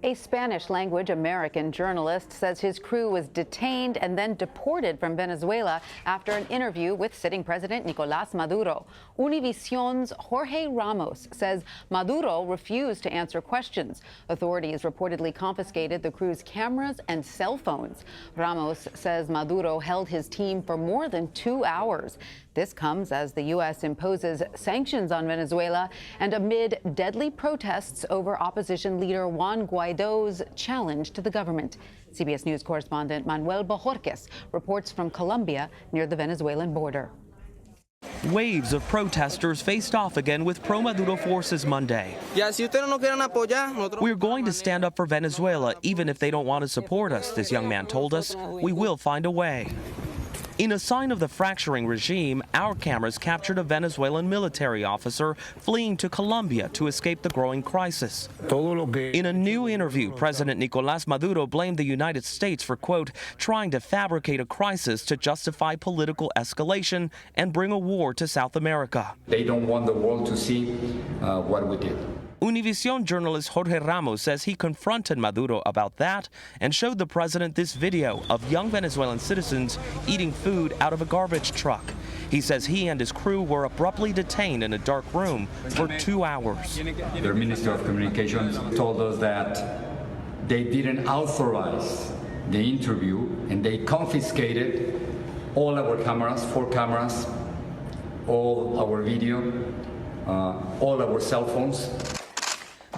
A Spanish-language American journalist says his crew was detained and then deported from Venezuela after an interview with sitting President Nicolás Maduro. Univision's Jorge Ramos says Maduro refused to answer questions. Authorities reportedly confiscated the crew's cameras and cell phones. Ramos says Maduro held his team for more than 2 hours. This comes as the U.S. imposes sanctions on Venezuela and amid deadly protests over opposition leader Juan Guaido's challenge to the government. CBS News correspondent Manuel Bojorquez reports from Colombia near the Venezuelan border. Waves of protesters faced off again with pro-Maduro forces Monday. We're going to stand up for Venezuela, even if they don't want to support us, this young man told us. We will find a way. In a sign of the fracturing regime, our cameras captured a Venezuelan military officer fleeing to Colombia to escape the growing crisis. In a new interview, President Nicolás Maduro blamed the United States for, quote, trying to fabricate a crisis to justify political escalation and bring a war to South America. They don't want the world to see what we did. Univision journalist Jorge Ramos says he confronted Maduro about that and showed the president this video of young Venezuelan citizens eating food out of a garbage truck. He says he and his crew were abruptly detained in a dark room for 2 hours. Their Minister of Communications told us that they didn't authorize the interview and they confiscated all our cameras, 4 cameras, all our video, all our cell phones.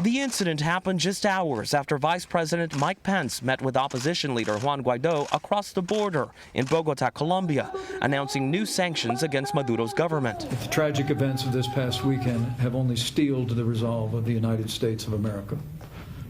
The incident happened just hours after Vice President Mike Pence met with opposition leader Juan Guaido across the border in Bogota, Colombia, announcing new sanctions against Maduro's government. The tragic events of this past weekend have only steeled the resolve of the United States of America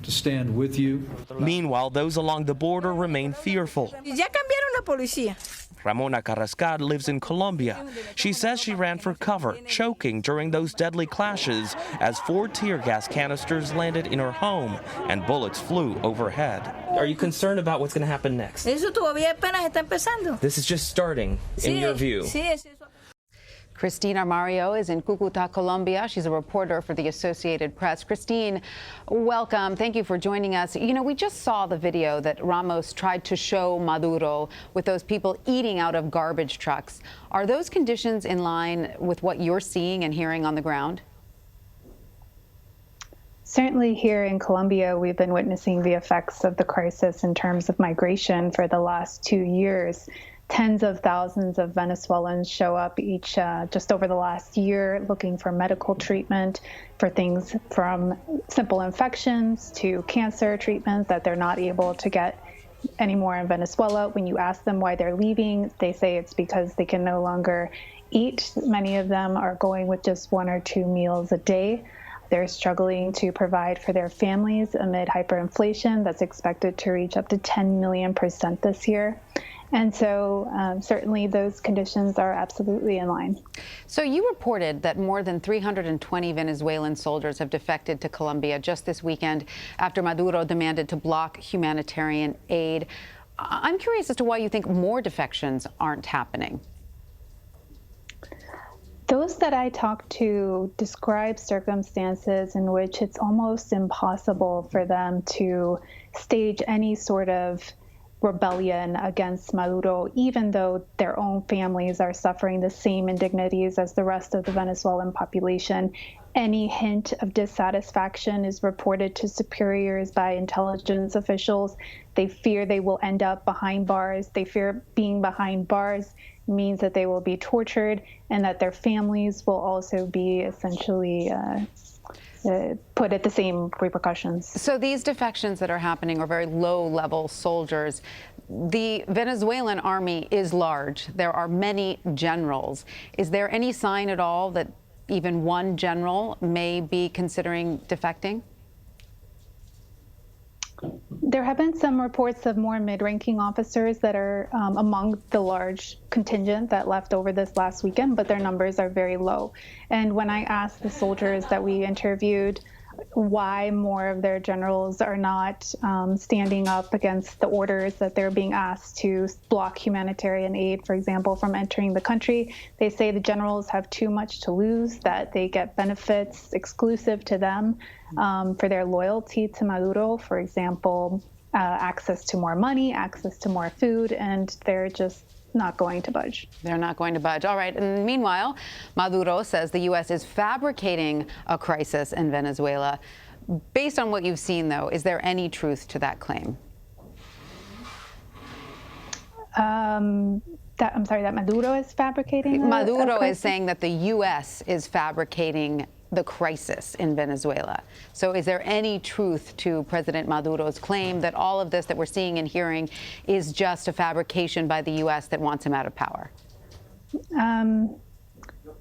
to stand with you. Meanwhile, those along the border remain fearful. Ya cambiaron la policía. Ramona Carrascal lives in Colombia. She says she ran for cover, choking during those deadly clashes as 4 tear gas canisters landed in her home and bullets flew overhead. Are you concerned about what's going to happen next? Eso todavía apenas está empezando. This is just starting, in your view. Sí, es eso. Christine Armario is in Cúcuta, Colombia. She's a reporter for the Associated Press. Christine, welcome. Thank you for joining us. You know, we just saw the video that Ramos tried to show Maduro with those people eating out of garbage trucks. Are those conditions in line with what you're seeing and hearing on the ground? Certainly here in Colombia, we've been witnessing the effects of the crisis in terms of migration for the last 2 years. Tens of thousands of Venezuelans show up each just over the last year looking for medical treatment for things from simple infections to cancer treatments that they're not able to get anymore in Venezuela. When you ask them why they're leaving, they say it's because they can no longer eat. Many of them are going with just 1 or 2 meals a day. They're struggling to provide for their families amid hyperinflation that's expected to reach up to 10 million% this year. And so certainly those conditions are absolutely in line. So you reported that more than 320 Venezuelan soldiers have defected to Colombia just this weekend after Maduro demanded to block humanitarian aid. I'm curious as to why you think more defections aren't happening. Those that I talked to describe circumstances in which it's almost impossible for them to stage any sort of rebellion against Maduro, even though their own families are suffering the same indignities as the rest of the Venezuelan population. Any hint of dissatisfaction is reported to superiors by intelligence officials. They fear they will end up behind bars. They fear being behind bars means that they will be tortured and that their families will also be essentially put at the same repercussions. So these defections that are happening are very low-level soldiers. The Venezuelan army is large. There are many generals. Is there any sign at all that even one general may be considering defecting? There have been some reports of more mid-ranking officers that are among the large contingent that left over this last weekend, but their numbers are very low. And when I asked the soldiers that we interviewed why more of their generals are not standing up against the orders that they're being asked to block humanitarian aid, for example, from entering the country. They say the generals have too much to lose, that they get benefits exclusive to them for their loyalty to Maduro, for example, access to more money, access to more food, and they're just not going to budge. They're not going to budge. All right. And meanwhile, Maduro says the U.S. is fabricating a crisis in Venezuela. Based on what you've seen, though, is there any truth to that claim? I'm sorry, that Maduro is fabricating? Maduro is saying that the U.S. is fabricating the crisis in Venezuela. So is there any truth to President Maduro's claim that all of this that we're seeing and hearing is just a fabrication by the U.S. that wants him out of power?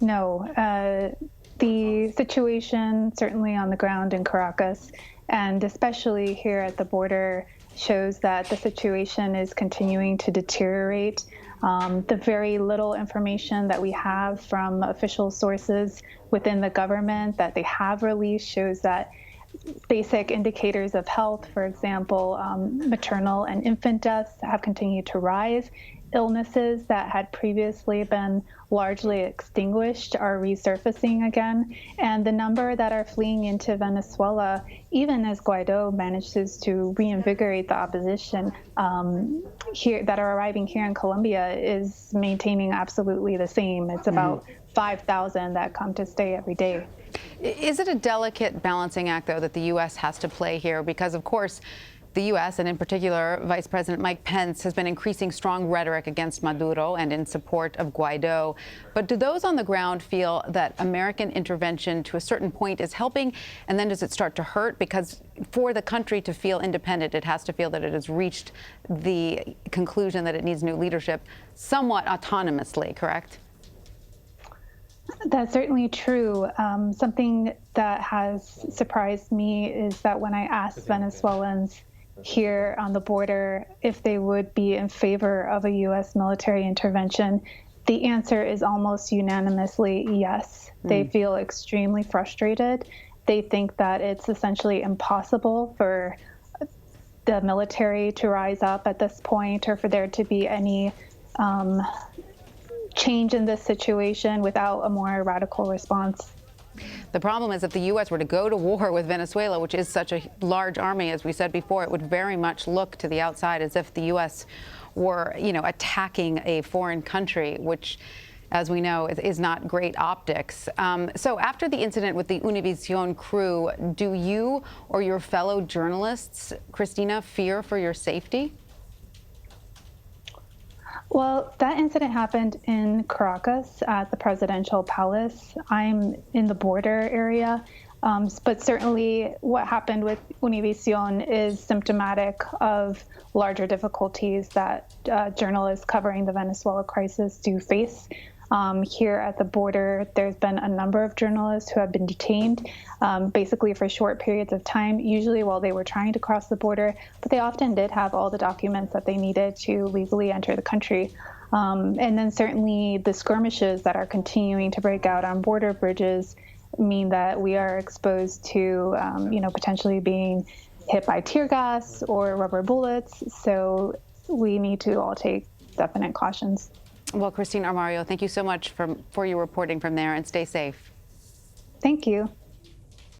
No. The situation, certainly on the ground in Caracas, and especially here at the border, shows that the situation is continuing to deteriorate. The very little information that we have from official sources within the government that they have released shows that basic indicators of health, for example, maternal and infant deaths, have continued to rise. Illnesses that had previously been largely extinguished are resurfacing again. And the number that are fleeing into Venezuela, even as Guaido manages to reinvigorate the opposition here that are arriving here in Colombia, is maintaining absolutely the same. It's about 5,000 that come to stay every day. Is it a delicate balancing act, though, that the U.S. has to play here? Because, of course, the U.S., and in particular, Vice President Mike Pence, has been increasing strong rhetoric against Maduro and in support of Guaido. But do those on the ground feel that American intervention to a certain point is helping, and then does it start to hurt? Because for the country to feel independent, it has to feel that it has reached the conclusion that it needs new leadership somewhat autonomously, correct? That's certainly true. Something that has surprised me is that when I asked Venezuelans here on the border if they would be in favor of a U.S. military intervention, the answer is almost unanimously yes. They feel extremely frustrated. They think that it's essentially impossible for the military to rise up at this point, or for there to be any change in this situation without a more radical response. The problem is if the U.S. were to go to war with Venezuela, which is such a large army, as we said before, it would very much look to the outside as if the U.S. were, attacking a foreign country, which, as we know, is not great optics. So after the incident with the Univision crew, do you or your fellow journalists, Christina, fear for your safety? Well, that incident happened in Caracas at the presidential palace. I'm in the border area, but certainly what happened with Univision is symptomatic of larger difficulties that journalists covering the Venezuela crisis do face. Here at the border, there's been a number of journalists who have been detained, basically for short periods of time, usually while they were trying to cross the border, but they often did have all the documents that they needed to legally enter the country. And then certainly the skirmishes that are continuing to break out on border bridges mean that we are exposed to, potentially being hit by tear gas or rubber bullets. So we need to all take definite cautions. Well, Christine Armario, thank you so much for your reporting from there, and stay safe. Thank you.